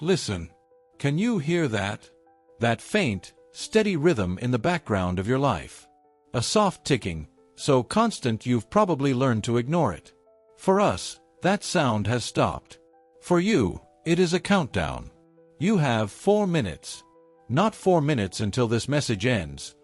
Listen. Can you hear that? That faint, steady rhythm in the background of your life. A soft ticking, so constant you've probably learned to ignore it. For us, that sound has stopped. For you, it is a countdown. You have 4 minutes. Not 4 minutes until this message ends,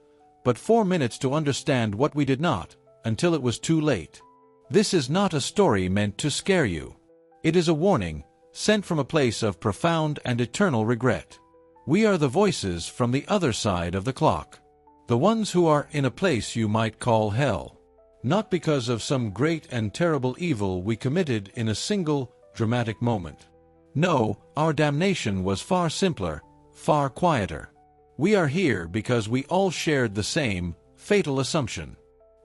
but 4 minutes to understand what we did not, until it was too late. This is not a story meant to scare you. It is a warning, sent from a place of profound and eternal regret. We are the voices from the other side of the clock. The ones who are in a place you might call hell. Not because of some great and terrible evil we committed in a single, dramatic moment. No, our damnation was far simpler, far quieter. We are here because we all shared the same, fatal assumption.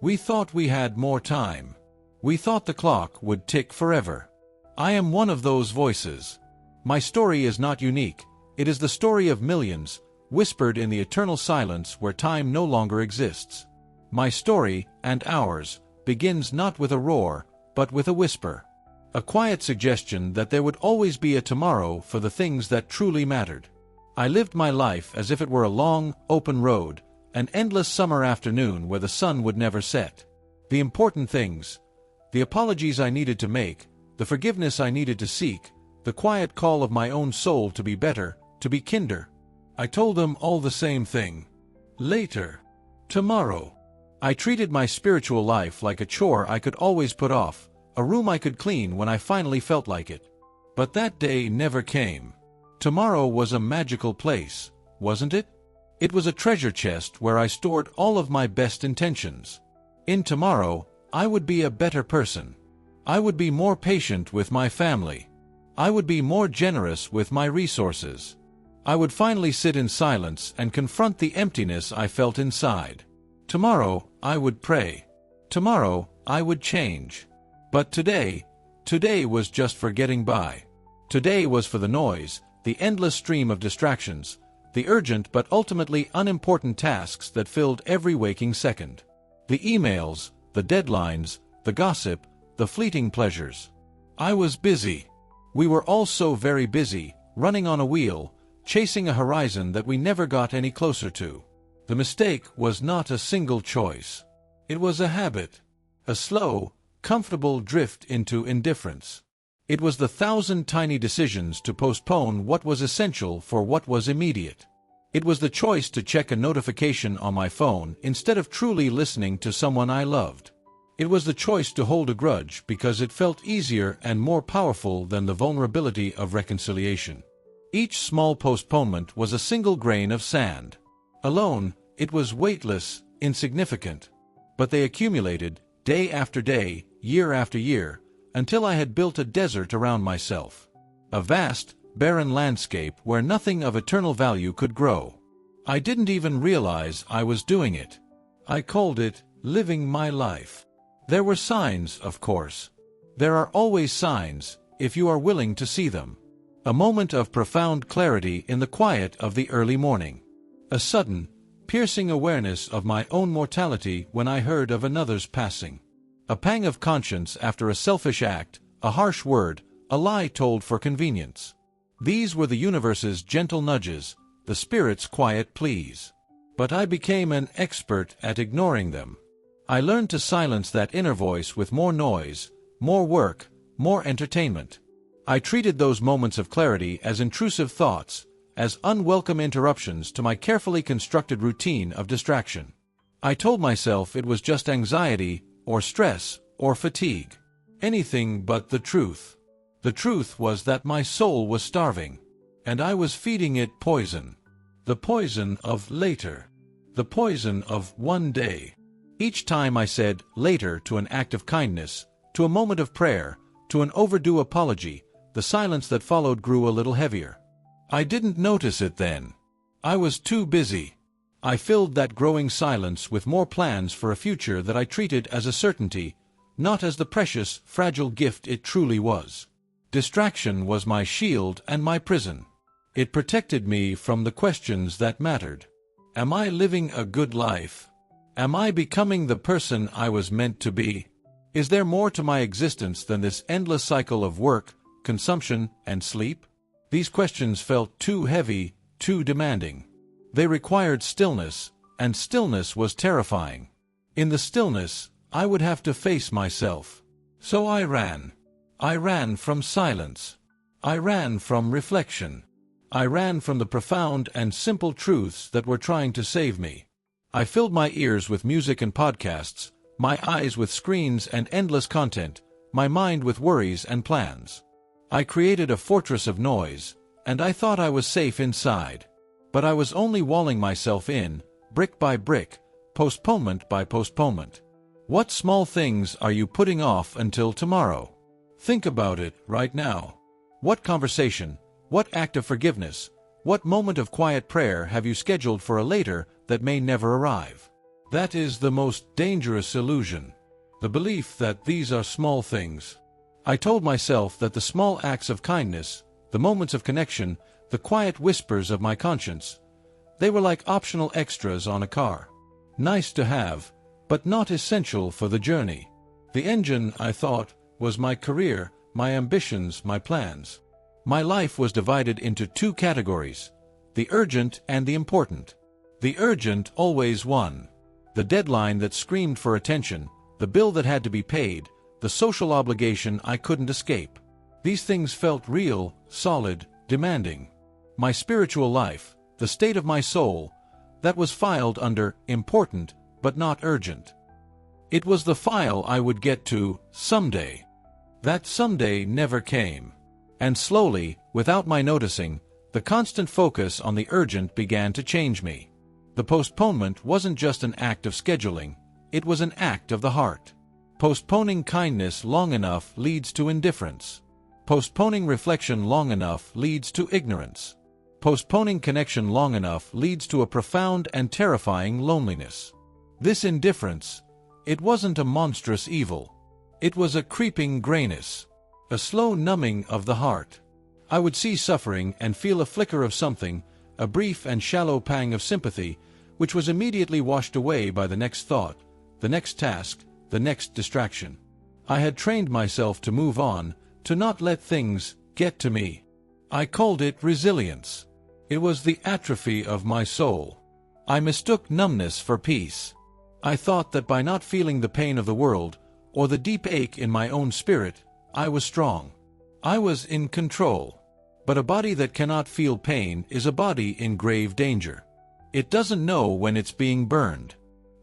We thought we had more time. We thought the clock would tick forever. I am one of those voices. My story is not unique. It is the story of millions, whispered in the eternal silence where time no longer exists. My story, and ours, begins not with a roar, but with a whisper. A quiet suggestion that there would always be a tomorrow for the things that truly mattered. I lived my life as if it were a long, open road, an endless summer afternoon where the sun would never set. The important things, the apologies I needed to make, the forgiveness I needed to seek, the quiet call of my own soul to be better, to be kinder. I told them all the same thing. Later. Tomorrow. I treated my spiritual life like a chore I could always put off, a room I could clean when I finally felt like it. But that day never came. Tomorrow was a magical place, wasn't it? It was a treasure chest where I stored all of my best intentions. In tomorrow, I would be a better person. I would be more patient with my family. I would be more generous with my resources. I would finally sit in silence and confront the emptiness I felt inside. Tomorrow, I would pray. Tomorrow, I would change. But today was just for getting by. Today was for the noise, the endless stream of distractions, the urgent but ultimately unimportant tasks that filled every waking second. The emails, the deadlines, the gossip, the fleeting pleasures. I was busy. We were all so very busy, running on a wheel, chasing a horizon that we never got any closer to. The mistake was not a single choice. It was a habit. A slow, comfortable drift into indifference. It was the 1,000 tiny decisions to postpone what was essential for what was immediate. It was the choice to check a notification on my phone instead of truly listening to someone I loved. It was the choice to hold a grudge because it felt easier and more powerful than the vulnerability of reconciliation. Each small postponement was a single grain of sand. Alone, it was weightless, insignificant. But they accumulated, day after day, year after year, until I had built a desert around myself. A vast, barren landscape where nothing of eternal value could grow. I didn't even realize I was doing it. I called it living my life. There were signs, of course. There are always signs, if you are willing to see them. A moment of profound clarity in the quiet of the early morning. A sudden, piercing awareness of my own mortality when I heard of another's passing. A pang of conscience after a selfish act, a harsh word, a lie told for convenience. These were the universe's gentle nudges, the spirit's quiet pleas. But I became an expert at ignoring them. I learned to silence that inner voice with more noise, more work, more entertainment. I treated those moments of clarity as intrusive thoughts, as unwelcome interruptions to my carefully constructed routine of distraction. I told myself it was just anxiety, or stress, or fatigue. Anything but the truth. The truth was that my soul was starving, and I was feeding it poison. The poison of later. The poison of one day. Each time I said later to an act of kindness, to a moment of prayer, to an overdue apology, the silence that followed grew a little heavier. I didn't notice it then. I was too busy. I filled that growing silence with more plans for a future that I treated as a certainty, not as the precious, fragile gift it truly was. Distraction was my shield and my prison. It protected me from the questions that mattered. Am I living a good life? Am I becoming the person I was meant to be? Is there more to my existence than this endless cycle of work, consumption, and sleep? These questions felt too heavy, too demanding. They required stillness, and stillness was terrifying. In the stillness, I would have to face myself. So I ran. I ran from silence. I ran from reflection. I ran from the profound and simple truths that were trying to save me. I filled my ears with music and podcasts, my eyes with screens and endless content, my mind with worries and plans. I created a fortress of noise, and I thought I was safe inside. But I was only walling myself in, brick by brick, postponement by postponement. What small things are you putting off until tomorrow? Think about it right now. What conversation, what act of forgiveness, what moment of quiet prayer have you scheduled for a later that may never arrive? That is the most dangerous illusion. The belief that these are small things. I told myself that the small acts of kindness, the moments of connection, the quiet whispers of my conscience, they were like optional extras on a car. Nice to have, but not essential for the journey. The engine, I thought, was my career, my ambitions, my plans. My life was divided into two categories, the urgent and the important. The urgent always won. The deadline that screamed for attention, the bill that had to be paid, the social obligation I couldn't escape. These things felt real, solid, demanding. My spiritual life, the state of my soul, that was filed under important but not urgent. It was the file I would get to someday. That someday never came. And slowly, without my noticing, the constant focus on the urgent began to change me. The postponement wasn't just an act of scheduling, it was an act of the heart. Postponing kindness long enough leads to indifference. Postponing reflection long enough leads to ignorance. Postponing connection long enough leads to a profound and terrifying loneliness. This indifference, it wasn't a monstrous evil. It was a creeping grayness, a slow numbing of the heart. I would see suffering and feel a flicker of something, a brief and shallow pang of sympathy, which was immediately washed away by the next thought, the next task, the next distraction. I had trained myself to move on, to not let things get to me. I called it resilience. It was the atrophy of my soul. I mistook numbness for peace. I thought that by not feeling the pain of the world, or the deep ache in my own spirit, I was strong. I was in control. But a body that cannot feel pain is a body in grave danger. It doesn't know when it's being burned.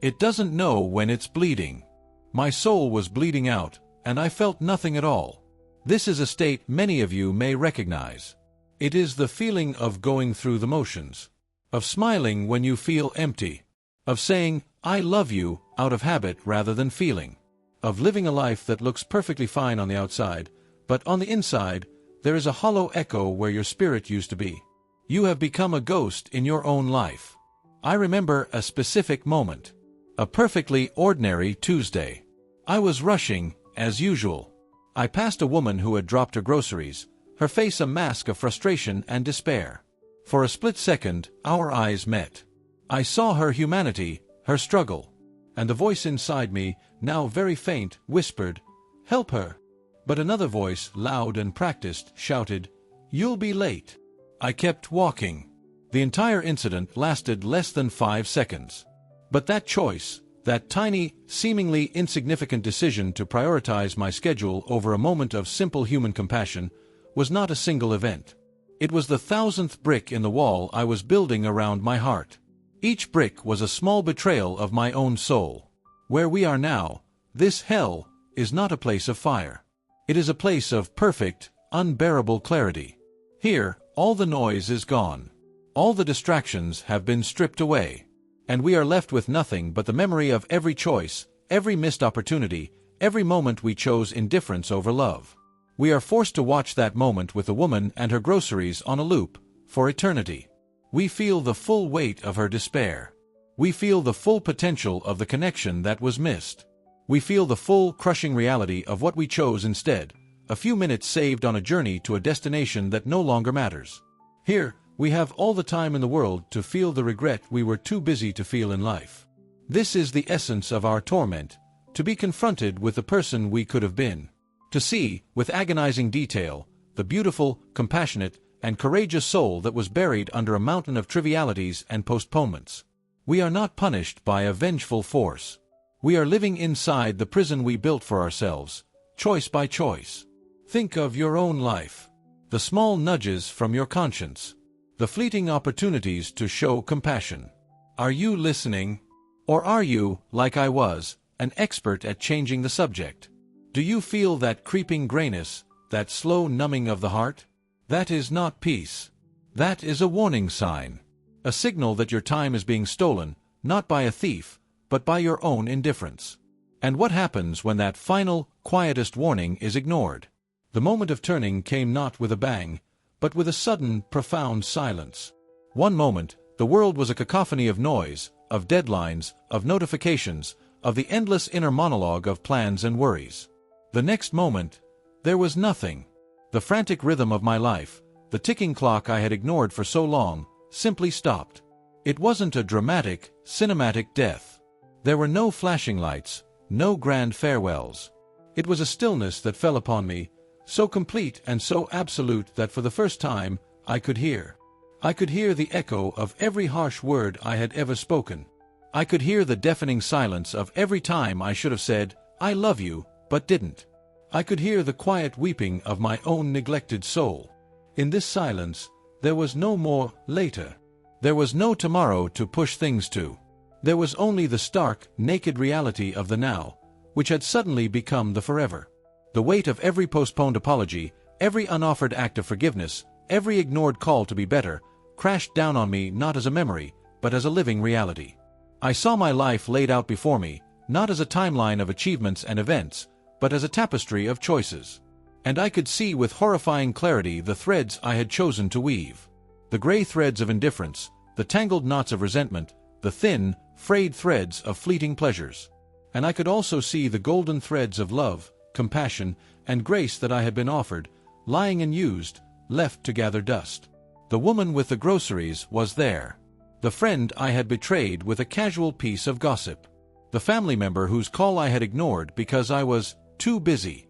It doesn't know when it's bleeding. My soul was bleeding out, and I felt nothing at all. This is a state many of you may recognize. It is the feeling of going through the motions, of smiling when you feel empty, of saying, "I love you," out of habit rather than feeling, of living a life that looks perfectly fine on the outside, but on the inside, there is a hollow echo where your spirit used to be. You have become a ghost in your own life. I remember a specific moment. A perfectly ordinary Tuesday. I was rushing, as usual. I passed a woman who had dropped her groceries, her face a mask of frustration and despair. For a split second, our eyes met. I saw her humanity, her struggle. And the voice inside me, now very faint, whispered, "Help her." But another voice, loud and practiced, shouted, "You'll be late." I kept walking. The entire incident lasted less than 5 seconds. But that choice, that tiny, seemingly insignificant decision to prioritize my schedule over a moment of simple human compassion, was not a single event. It was the 1,000th brick in the wall I was building around my heart. Each brick was a small betrayal of my own soul. Where we are now, this hell, is not a place of fire. It is a place of perfect, unbearable clarity. Here, all the noise is gone. All the distractions have been stripped away. And we are left with nothing but the memory of every choice, every missed opportunity, every moment we chose indifference over love. We are forced to watch that moment with a woman and her groceries on a loop, for eternity. We feel the full weight of her despair. We feel the full potential of the connection that was missed. We feel the full, crushing reality of what we chose instead, a few minutes saved on a journey to a destination that no longer matters. Here, we have all the time in the world to feel the regret we were too busy to feel in life. This is the essence of our torment, to be confronted with the person we could have been. To see, with agonizing detail, the beautiful, compassionate, and courageous soul that was buried under a mountain of trivialities and postponements. We are not punished by a vengeful force. We are living inside the prison we built for ourselves, choice by choice. Think of your own life. The small nudges from your conscience. The fleeting opportunities to show compassion. Are you listening? Or are you, like I was, an expert at changing the subject? Do you feel that creeping grayness, that slow numbing of the heart? That is not peace. That is a warning sign. A signal that your time is being stolen, not by a thief, but by your own indifference. And what happens when that final, quietest warning is ignored? The moment of turning came not with a bang, but with a sudden, profound silence. One moment, the world was a cacophony of noise, of deadlines, of notifications, of the endless inner monologue of plans and worries. The next moment, there was nothing. The frantic rhythm of my life, the ticking clock I had ignored for so long, simply stopped. It wasn't a dramatic, cinematic death. There were no flashing lights, no grand farewells. It was a stillness that fell upon me, so complete and so absolute that for the first time, I could hear. I could hear the echo of every harsh word I had ever spoken. I could hear the deafening silence of every time I should have said, "I love you," but didn't. I could hear the quiet weeping of my own neglected soul. In this silence, there was no more later. There was no tomorrow to push things to. There was only the stark, naked reality of the now, which had suddenly become the forever. The weight of every postponed apology, every unoffered act of forgiveness, every ignored call to be better, crashed down on me not as a memory, but as a living reality. I saw my life laid out before me, not as a timeline of achievements and events, but as a tapestry of choices. And I could see with horrifying clarity the threads I had chosen to weave. The gray threads of indifference, the tangled knots of resentment, the thin, frayed threads of fleeting pleasures. And I could also see the golden threads of love, compassion, and grace that I had been offered, lying unused, left to gather dust. The woman with the groceries was there. The friend I had betrayed with a casual piece of gossip. The family member whose call I had ignored because I was too busy.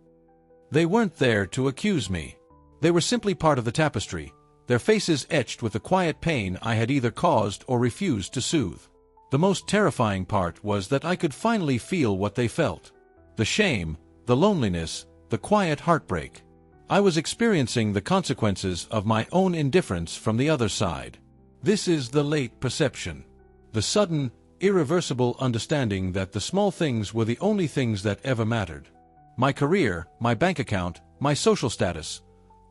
They weren't there to accuse me. They were simply part of the tapestry, their faces etched with the quiet pain I had either caused or refused to soothe. The most terrifying part was that I could finally feel what they felt. The shame, the loneliness, the quiet heartbreak. I was experiencing the consequences of my own indifference from the other side. This is the late perception. The sudden, irreversible understanding that the small things were the only things that ever mattered. My career, my bank account, my social status,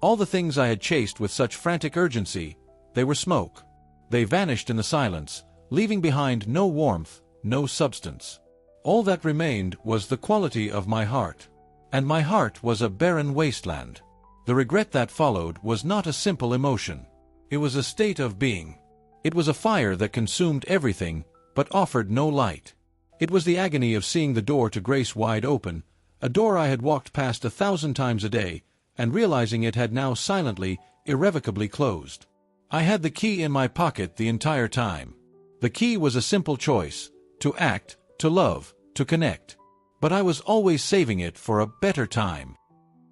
all the things I had chased with such frantic urgency, they were smoke. They vanished in the silence, leaving behind no warmth, no substance. All that remained was the quality of my heart. And my heart was a barren wasteland. The regret that followed was not a simple emotion. It was a state of being. It was a fire that consumed everything, but offered no light. It was the agony of seeing the door to grace wide open, a door I had walked past 1,000 times a day, and realizing it had now silently, irrevocably closed. I had the key in my pocket the entire time. The key was a simple choice: to act, to love, to connect. But I was always saving it for a better time.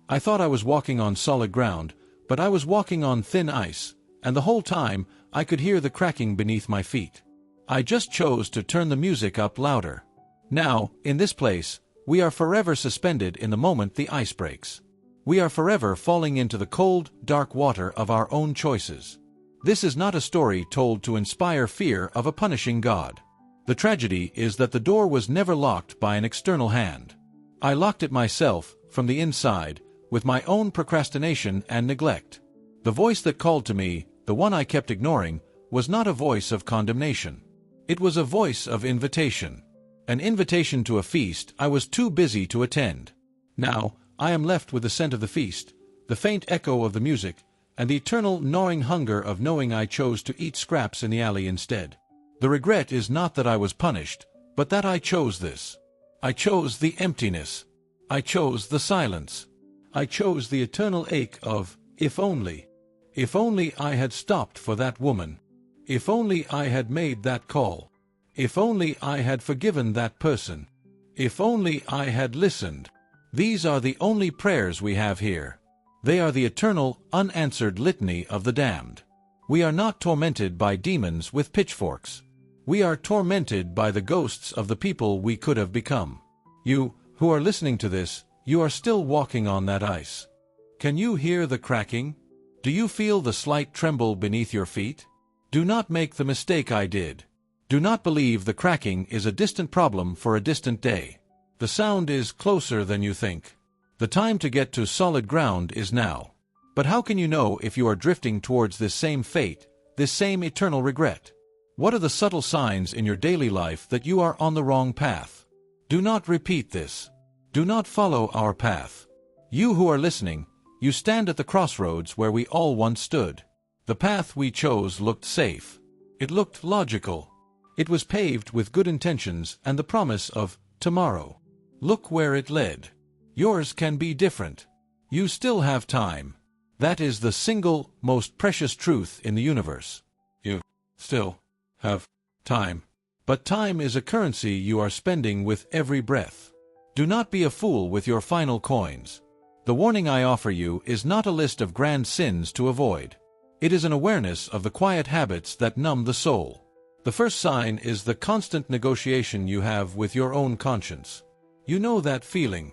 I thought I was walking on solid ground, but I was walking on thin ice, and the whole time I could hear the cracking beneath my feet. I just chose to turn the music up louder. Now, in this place, we are forever suspended in the moment the ice breaks. We are forever falling into the cold, dark water of our own choices. This is not a story told to inspire fear of a punishing God. The tragedy is that the door was never locked by an external hand. I locked it myself, from the inside, with my own procrastination and neglect. The voice that called to me, the one I kept ignoring, was not a voice of condemnation. It was a voice of invitation. An invitation to a feast I was too busy to attend. Now, I am left with the scent of the feast, the faint echo of the music, and the eternal gnawing hunger of knowing I chose to eat scraps in the alley instead. The regret is not that I was punished, but that I chose this. I chose the emptiness. I chose the silence. I chose the eternal ache of, if only. If only I had stopped for that woman. If only I had made that call. If only I had forgiven that person. If only I had listened. These are the only prayers we have here. They are the eternal, unanswered litany of the damned. We are not tormented by demons with pitchforks. We are tormented by the ghosts of the people we could have become. You, who are listening to this, you are still walking on that ice. Can you hear the cracking? Do you feel the slight tremble beneath your feet? Do not make the mistake I did. Do not believe the cracking is a distant problem for a distant day. The sound is closer than you think. The time to get to solid ground is now. But how can you know if you are drifting towards this same fate, this same eternal regret? What are the subtle signs in your daily life that you are on the wrong path? Do not repeat this. Do not follow our path. You who are listening, you stand at the crossroads where we all once stood. The path we chose looked safe. It looked logical. It was paved with good intentions and the promise of tomorrow. Look where it led. Yours can be different. You still have time. That is the single most precious truth in the universe. You still have time. But time is a currency you are spending with every breath. Do not be a fool with your final coins. The warning I offer you is not a list of grand sins to avoid. It is an awareness of the quiet habits that numb the soul. The first sign is the constant negotiation you have with your own conscience. You know that feeling.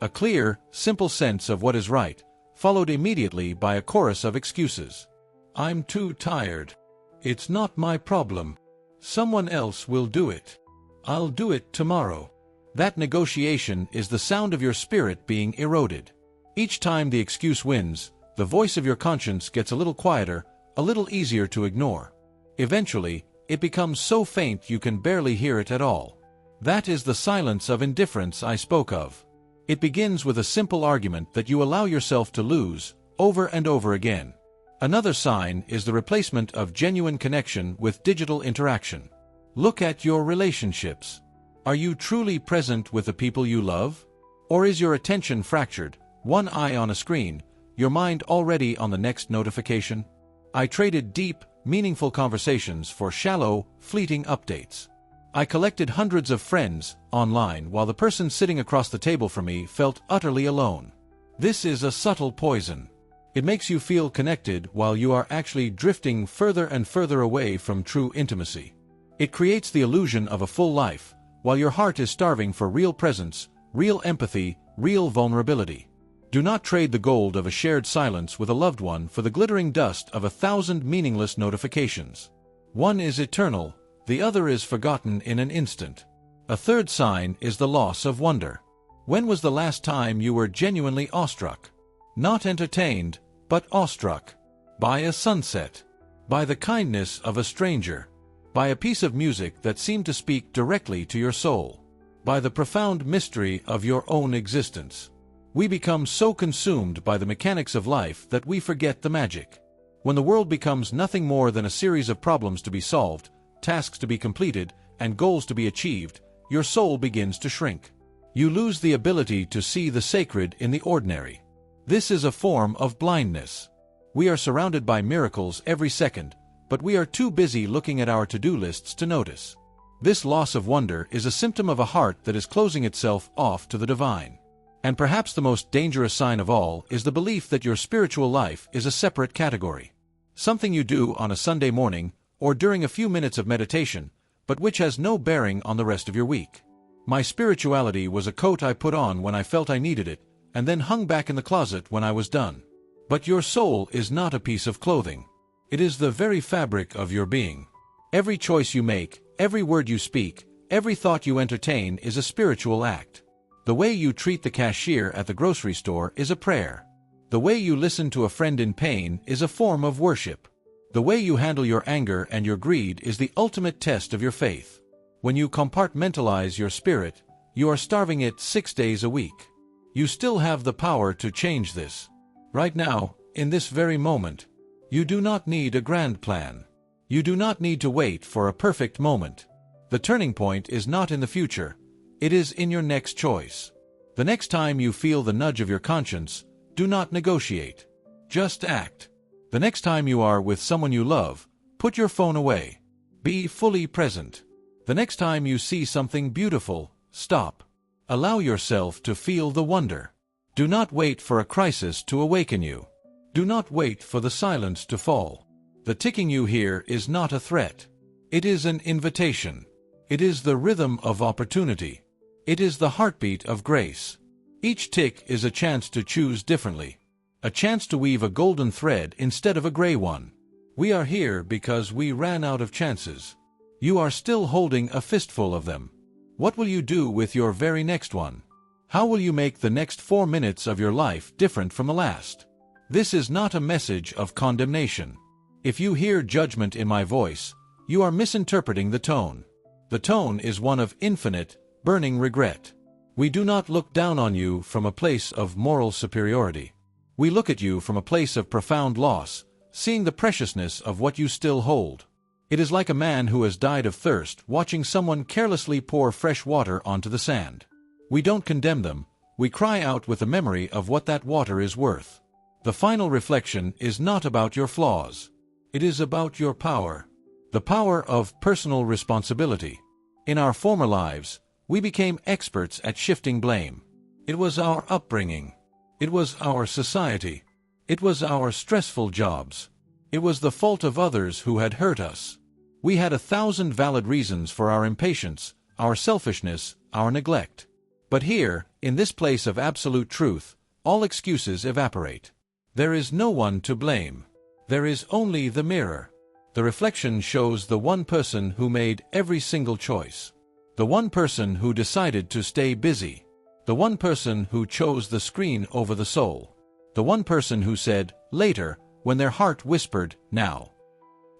A clear, simple sense of what is right, followed immediately by a chorus of excuses. I'm too tired. It's not my problem. Someone else will do it. I'll do it tomorrow. That negotiation is the sound of your spirit being eroded. Each time the excuse wins, the voice of your conscience gets a little quieter, a little easier to ignore. Eventually, it becomes so faint you can barely hear it at all. That is the silence of indifference I spoke of. It begins with a simple argument that you allow yourself to lose, over and over again. Another sign is the replacement of genuine connection with digital interaction. Look at your relationships. Are you truly present with the people you love? Or is your attention fractured, one eye on a screen, your mind already on the next notification? I traded deep, meaningful conversations for shallow, fleeting updates. I collected hundreds of friends online while the person sitting across the table from me felt utterly alone. This is a subtle poison. It makes you feel connected while you are actually drifting further and further away from true intimacy. It creates the illusion of a full life, while your heart is starving for real presence, real empathy, real vulnerability. Do not trade the gold of a shared silence with a loved one for the glittering dust of 1,000 meaningless notifications. One is eternal, the other is forgotten in an instant. A third sign is the loss of wonder. When was the last time you were genuinely awestruck? Not entertained, but awestruck. By a sunset. By the kindness of a stranger. By a piece of music that seemed to speak directly to your soul. By the profound mystery of your own existence. We become so consumed by the mechanics of life that we forget the magic. When the world becomes nothing more than a series of problems to be solved, tasks to be completed, and goals to be achieved, your soul begins to shrink. You lose the ability to see the sacred in the ordinary. This is a form of blindness. We are surrounded by miracles every second, but we are too busy looking at our to-do lists to notice. This loss of wonder is a symptom of a heart that is closing itself off to the divine. And perhaps the most dangerous sign of all is the belief that your spiritual life is a separate category. Something you do on a Sunday morning, or during a few minutes of meditation, but which has no bearing on the rest of your week. My spirituality was a coat I put on when I felt I needed it, and then hung back in the closet when I was done. But your soul is not a piece of clothing. It is the very fabric of your being. Every choice you make, every word you speak, every thought you entertain is a spiritual act. The way you treat the cashier at the grocery store is a prayer. The way you listen to a friend in pain is a form of worship. The way you handle your anger and your greed is the ultimate test of your faith. When you compartmentalize your spirit, you are starving it 6 days a week. You still have the power to change this. Right now, in this very moment. You do not need a grand plan. You do not need to wait for a perfect moment. The turning point is not in the future. It is in your next choice. The next time you feel the nudge of your conscience, do not negotiate. Just act. The next time you are with someone you love, put your phone away. Be fully present. The next time you see something beautiful, stop. Allow yourself to feel the wonder. Do not wait for a crisis to awaken you. Do not wait for the silence to fall. The ticking you hear is not a threat. It is an invitation. It is the rhythm of opportunity. It is the heartbeat of grace. Each tick is a chance to choose differently. A chance to weave a golden thread instead of a gray one. We are here because we ran out of chances. You are still holding a fistful of them. What will you do with your very next one? How will you make the next 4 minutes of your life different from the last? This is not a message of condemnation. If you hear judgment in my voice, you are misinterpreting the tone. The tone is one of infinite, burning regret. We do not look down on you from a place of moral superiority. We look at you from a place of profound loss, seeing the preciousness of what you still hold. It is like a man who has died of thirst watching someone carelessly pour fresh water onto the sand. We don't condemn them, we cry out with the memory of what that water is worth. The final reflection is not about your flaws. It is about your power. The power of personal responsibility. In our former lives, we became experts at shifting blame. It was our upbringing. It was our society. It was our stressful jobs. It was the fault of others who had hurt us. We had 1,000 valid reasons for our impatience, our selfishness, our neglect. But here, in this place of absolute truth, all excuses evaporate. There is no one to blame. There is only the mirror. The reflection shows the one person who made every single choice. The one person who decided to stay busy. The one person who chose the screen over the soul. The one person who said, later, when their heart whispered, now.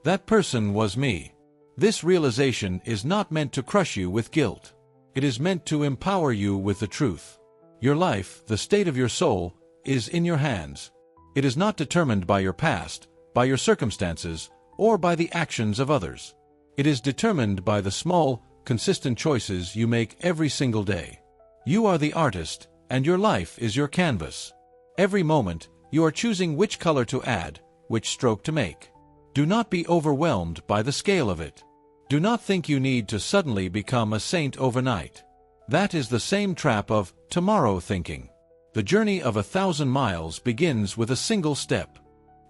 That person was me. This realization is not meant to crush you with guilt. It is meant to empower you with the truth. Your life, the state of your soul, is in your hands. It is not determined by your past, by your circumstances, or by the actions of others. It is determined by the small, consistent choices you make every single day. You are the artist, and your life is your canvas. Every moment, you are choosing which color to add, which stroke to make. Do not be overwhelmed by the scale of it. Do not think you need to suddenly become a saint overnight. That is the same trap of tomorrow thinking. The journey of 1,000 miles begins with a single step.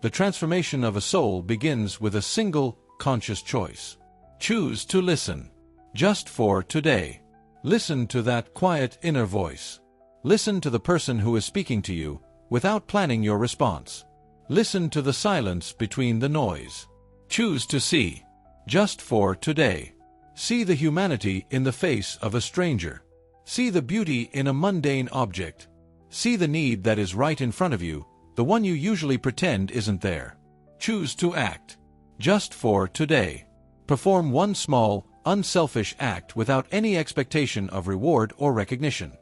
The transformation of a soul begins with a single, conscious choice. Choose to listen. Just for today. Listen to that quiet inner voice. Listen to the person who is speaking to you, without planning your response. Listen to the silence between the noise. Choose to see. Just for today. See the humanity in the face of a stranger. See the beauty in a mundane object. See the need that is right in front of you, the one you usually pretend isn't there. Choose to act. Just for today. Perform one small, unselfish act without any expectation of reward or recognition.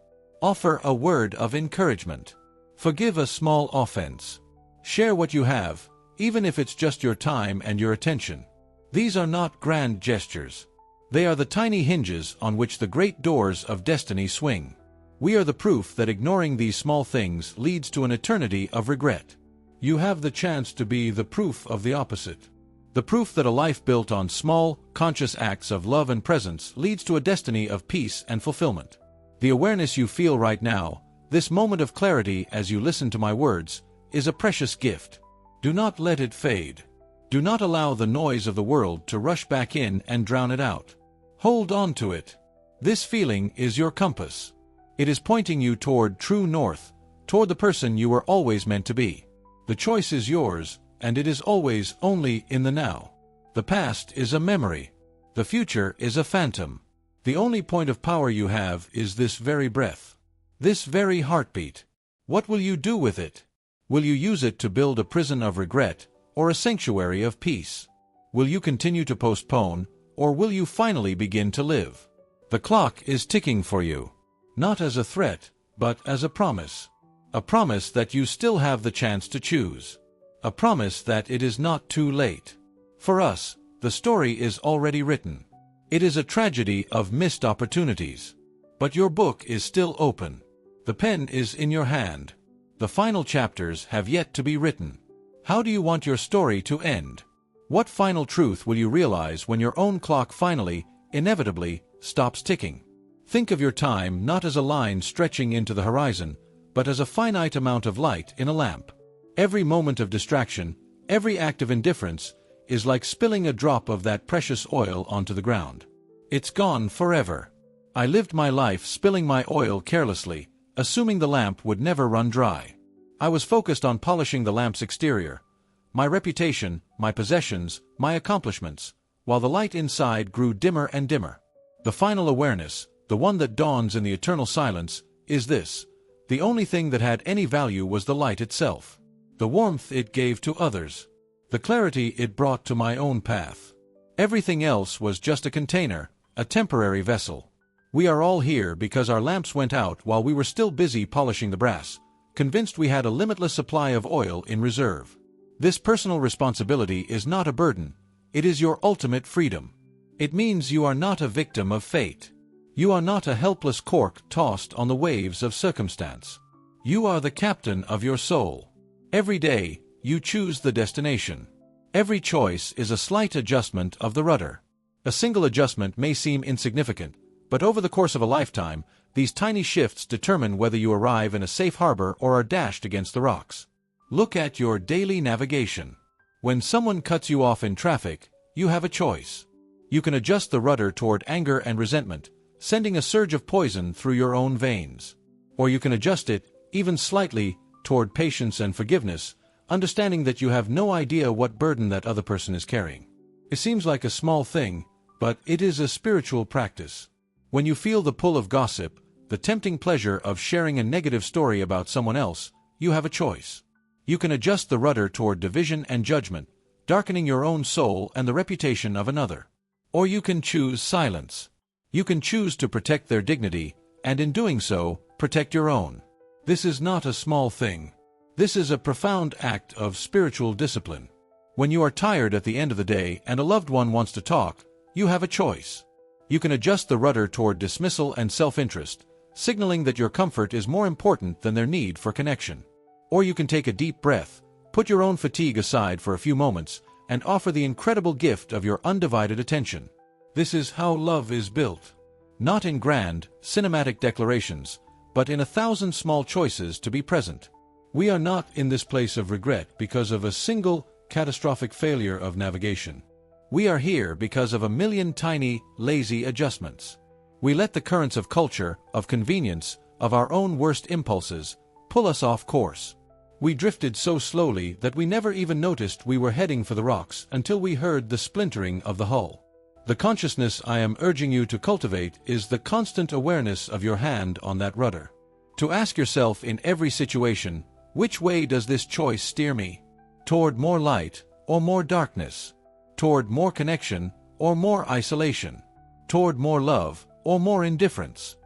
Offer a word of encouragement. Forgive a small offense. Share what you have, even if it's just your time and your attention. These are not grand gestures. They are the tiny hinges on which the great doors of destiny swing. We are the proof that ignoring these small things leads to an eternity of regret. You have the chance to be the proof of the opposite. The proof that a life built on small, conscious acts of love and presence leads to a destiny of peace and fulfillment. The awareness you feel right now, this moment of clarity as you listen to my words, is a precious gift. Do not let it fade. Do not allow the noise of the world to rush back in and drown it out. Hold on to it. This feeling is your compass. It is pointing you toward true north, toward the person you were always meant to be. The choice is yours, and it is always only in the now. The past is a memory. The future is a phantom. The only point of power you have is this very breath. This very heartbeat. What will you do with it? Will you use it to build a prison of regret, or a sanctuary of peace? Will you continue to postpone, or will you finally begin to live? The clock is ticking for you. Not as a threat, but as a promise. A promise that you still have the chance to choose. A promise that it is not too late. For us, the story is already written. It is a tragedy of missed opportunities. But your book is still open. The pen is in your hand. The final chapters have yet to be written. How do you want your story to end? What final truth will you realize when your own clock finally, inevitably, stops ticking? Think of your time not as a line stretching into the horizon, but as a finite amount of light in a lamp. Every moment of distraction, every act of indifference, is like spilling a drop of that precious oil onto the ground. It's gone forever. I lived my life spilling my oil carelessly, assuming the lamp would never run dry. I was focused on polishing the lamp's exterior, my reputation, my possessions, my accomplishments, while the light inside grew dimmer and dimmer. The final awareness, the one that dawns in the eternal silence, is this: the only thing that had any value was the light itself, the warmth it gave to others, the clarity it brought to my own path. Everything else was just a container, a temporary vessel. We are all here because our lamps went out while we were still busy polishing the brass, convinced we had a limitless supply of oil in reserve. This personal responsibility is not a burden, it is your ultimate freedom. It means you are not a victim of fate. You are not a helpless cork tossed on the waves of circumstance. You are the captain of your soul. Every day, you choose the destination. Every choice is a slight adjustment of the rudder. A single adjustment may seem insignificant, but over the course of a lifetime, these tiny shifts determine whether you arrive in a safe harbor or are dashed against the rocks. Look at your daily navigation. When someone cuts you off in traffic, you have a choice. You can adjust the rudder toward anger and resentment, sending a surge of poison through your own veins. Or you can adjust it, even slightly, toward patience and forgiveness, understanding that you have no idea what burden that other person is carrying. It seems like a small thing, but it is a spiritual practice. When you feel the pull of gossip, the tempting pleasure of sharing a negative story about someone else, you have a choice. You can adjust the rudder toward division and judgment, darkening your own soul and the reputation of another. Or you can choose silence. You can choose to protect their dignity, and in doing so, protect your own. This is not a small thing. This is a profound act of spiritual discipline. When you are tired at the end of the day and a loved one wants to talk, you have a choice. You can adjust the rudder toward dismissal and self-interest, signaling that your comfort is more important than their need for connection. Or you can take a deep breath, put your own fatigue aside for a few moments, and offer the incredible gift of your undivided attention. This is how love is built. Not in grand, cinematic declarations, but in 1,000 small choices to be present. We are not in this place of regret because of a single, catastrophic failure of navigation. We are here because of a million tiny, lazy adjustments. We let the currents of culture, of convenience, of our own worst impulses, pull us off course. We drifted so slowly that we never even noticed we were heading for the rocks until we heard the splintering of the hull. The consciousness I am urging you to cultivate is the constant awareness of your hand on that rudder. To ask yourself in every situation, which way does this choice steer me? Toward more light or more darkness? Toward more connection or more isolation? Toward more love or more indifference?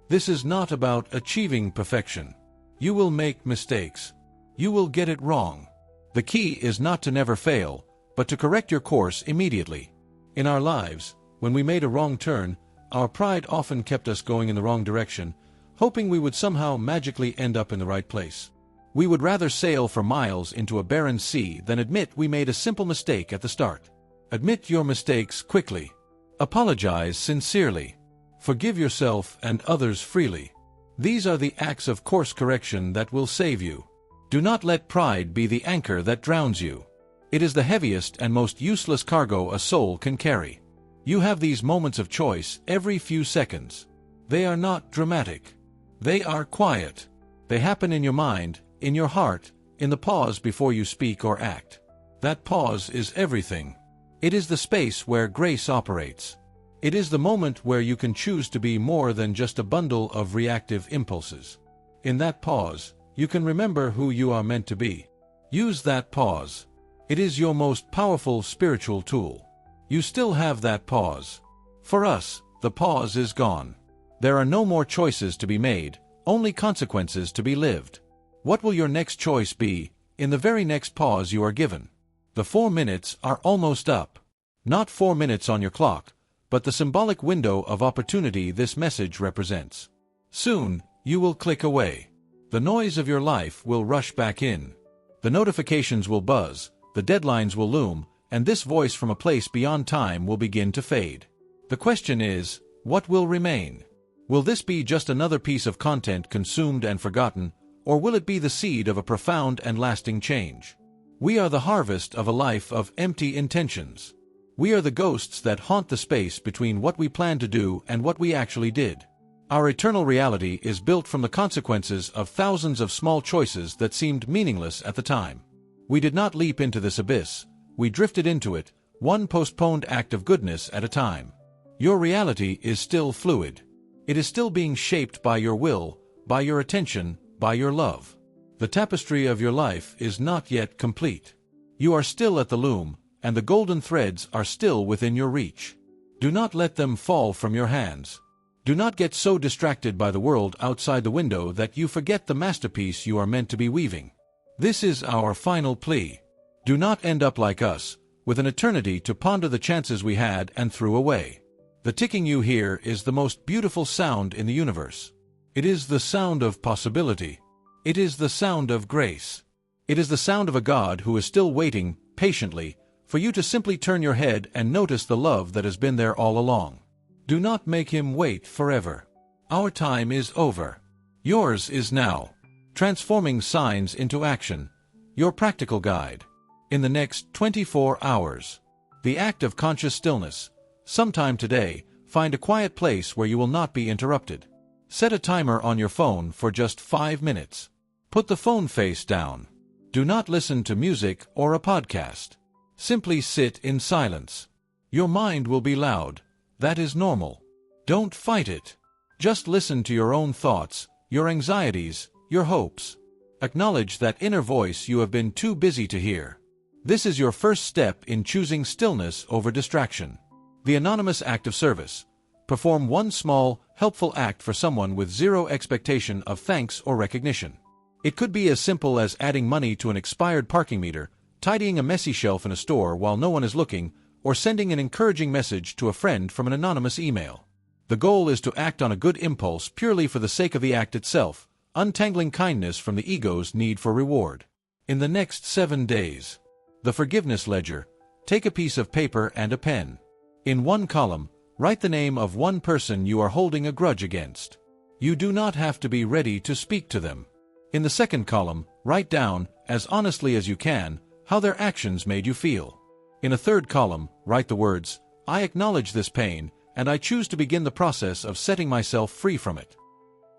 This is not about achieving perfection. You will make mistakes. You will get it wrong. The key is not to never fail, but to correct your course immediately. In our lives, when we made a wrong turn, our pride often kept us going in the wrong direction, hoping we would somehow magically end up in the right place. We would rather sail for miles into a barren sea than admit we made a simple mistake at the start. Admit your mistakes quickly. Apologize sincerely. Forgive yourself and others freely. These are the acts of course correction that will save you. Do not let pride be the anchor that drowns you. It is the heaviest and most useless cargo a soul can carry. You have these moments of choice every few seconds. They are not dramatic. They are quiet. They happen in your mind, in your heart, in the pause before you speak or act. That pause is everything. It is the space where grace operates. It is the moment where you can choose to be more than just a bundle of reactive impulses. In that pause, you can remember who you are meant to be. Use that pause. It is your most powerful spiritual tool. You still have that pause. For us, the pause is gone. There are no more choices to be made, only consequences to be lived. What will your next choice be, in the very next pause you are given? The 4 minutes are almost up. Not 4 minutes on your clock, but the symbolic window of opportunity this message represents. Soon, you will click away. The noise of your life will rush back in. The notifications will buzz, the deadlines will loom, and this voice from a place beyond time will begin to fade. The question is, what will remain? Will this be just another piece of content consumed and forgotten, Or will it be the seed of a profound and lasting change? We are the harvest of a life of empty intentions. We are the ghosts that haunt the space between what we planned to do and what we actually did. Our eternal reality is built from the consequences of thousands of small choices that seemed meaningless at the time. We did not leap into this abyss, we drifted into it, one postponed act of goodness at a time. Your reality is still fluid. It is still being shaped by your will, by your attention, by your love. The tapestry of your life is not yet complete. You are still at the loom, and the golden threads are still within your reach. Do not let them fall from your hands. Do not get so distracted by the world outside the window that you forget the masterpiece you are meant to be weaving. This is our final plea. Do not end up like us, with an eternity to ponder the chances we had and threw away. The ticking you hear is the most beautiful sound in the universe. It is the sound of possibility. It is the sound of grace. It is the sound of a God who is still waiting, patiently, for you to simply turn your head and notice the love that has been there all along. Do not make him wait forever. Our time is over. Yours is now. Transforming signs into action. Your practical guide. In the next 24 hours. The act of conscious stillness. Sometime today, find a quiet place where you will not be interrupted. Set a timer on your phone for just 5 minutes. Put the phone face down. Do not listen to music or a podcast. Simply sit in silence. Your mind will be loud. That is normal. Don't fight it. Just listen to your own thoughts, your anxieties, your hopes. Acknowledge that inner voice you have been too busy to hear. This is your first step in choosing stillness over distraction. The anonymous act of service. Perform one small, helpful act for someone with zero expectation of thanks or recognition. It could be as simple as adding money to an expired parking meter, tidying a messy shelf in a store while no one is looking, or sending an encouraging message to a friend from an anonymous email. The goal is to act on a good impulse purely for the sake of the act itself, untangling kindness from the ego's need for reward. In the next 7 days. The forgiveness ledger. Take a piece of paper and a pen. In one column, write the name of one person you are holding a grudge against. You do not have to be ready to speak to them. In the second column, write down, as honestly as you can, how their actions made you feel. In a third column, write the words, "I acknowledge this pain, and I choose to begin the process of setting myself free from it."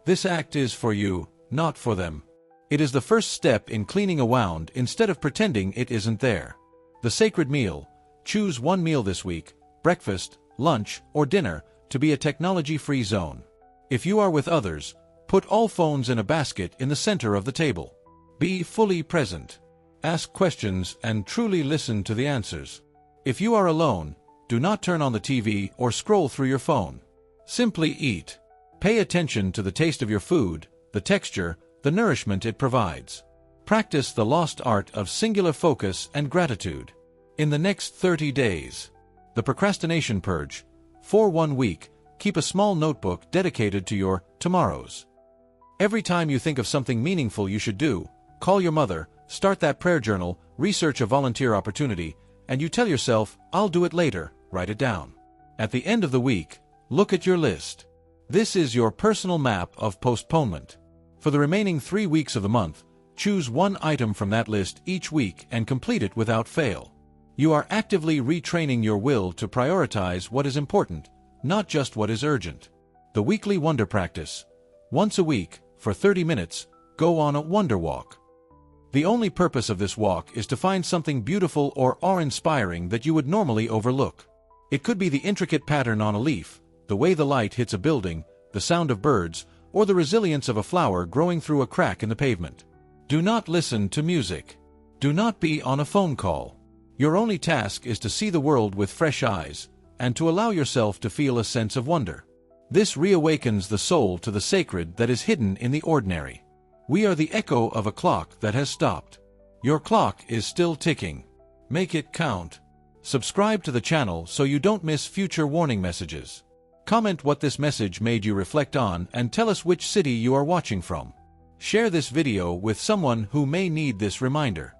This act is for you, not for them. It is the first step in cleaning a wound instead of pretending it isn't there. The sacred meal. Choose one meal this week, breakfast, lunch, or dinner, to be a technology-free zone. If you are with others, put all phones in a basket in the center of the table. Be fully present. Ask questions and truly listen to the answers. If you are alone, do not turn on the TV or scroll through your phone. Simply eat. Pay attention to the taste of your food, the texture, the nourishment it provides. Practice the lost art of singular focus and gratitude. In the next 30 days. The procrastination purge. For 1 week, keep a small notebook dedicated to your tomorrows. Every time you think of something meaningful you should do, call your mother, start that prayer journal, research a volunteer opportunity, and you tell yourself, "I'll do it later," write it down. At the end of the week, look at your list. This is your personal map of postponement. For the remaining 3 weeks of the month, choose one item from that list each week and complete it without fail. You are actively retraining your will to prioritize what is important, not just what is urgent. The weekly wonder practice. Once a week, for 30 minutes, go on a wonder walk. The only purpose of this walk is to find something beautiful or awe-inspiring that you would normally overlook. It could be the intricate pattern on a leaf, the way the light hits a building, the sound of birds, or the resilience of a flower growing through a crack in the pavement. Do not listen to music. Do not be on a phone call. Your only task is to see the world with fresh eyes, and to allow yourself to feel a sense of wonder. This reawakens the soul to the sacred that is hidden in the ordinary. We are the echo of a clock that has stopped. Your clock is still ticking. Make it count. Subscribe to the channel so you don't miss future warning messages. Comment what this message made you reflect on and tell us which city you are watching from. Share this video with someone who may need this reminder.